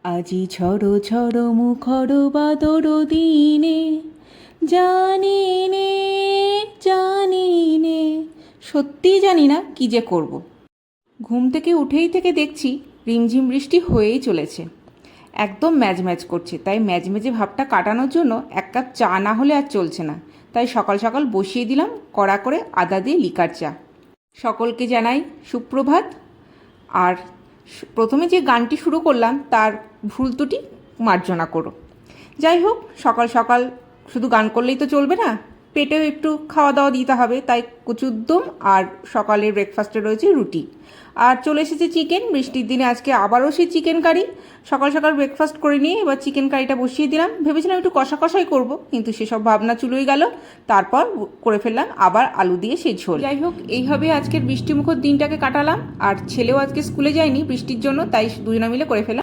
আজি ঝড়ো ঝড়ো মুখর বাদর দিনে জানি নে জানি নে, সত্যিই জানি না কি যে করব। ঘুম থেকে উঠেই থেকে দেখছি রিমঝিম বৃষ্টি হয়েই চলেছে, একদম ম্যাজ ম্যাজ করছে। তাই ম্যাজমেজে ভাবটা কাটানোর জন্য এক কাপ চা না হলে আর চলছে না। তাই সকাল সকাল বসিয়ে দিলাম কড়া করে আদা দিয়ে লিকার চা। সকলকে জানাই সুপ্রভাত। আর প্রথমে যে গানটি শুরু করলাম তার ভুল ত্রুটি মার্জনা করো। যাই হোক, সকাল সকাল শুধু গান করলেই তো চলবে না, পেটেও একটু খাওয়া দাওয়া দিতে হবে। তাই কচুর দম আর সকালের ব্রেকফাস্টে রয়েছে রুটি। আর চলে এসেছে চিকেন। বৃষ্টির দিনে আজকে আবারও সেই চিকেন কারি। সকাল সকাল ব্রেকফাস্ট করে নিয়ে এবার চিকেন কারিটা বসিয়ে দিলাম। ভেবেছিলাম একটু কষা কষাই করবো, কিন্তু সেসব ভাবনা চুলোই গেল। তারপর করে ফেললাম আবার আলু দিয়ে সেই ঝোল। যাই হোক, এইভাবে আজকের বৃষ্টিমুখর দিনটাকে কাটালাম। আর ছেলেও আজকে স্কুলে যায়নি বৃষ্টির জন্য, তাই দুজনে মিলে করে ফেললাম।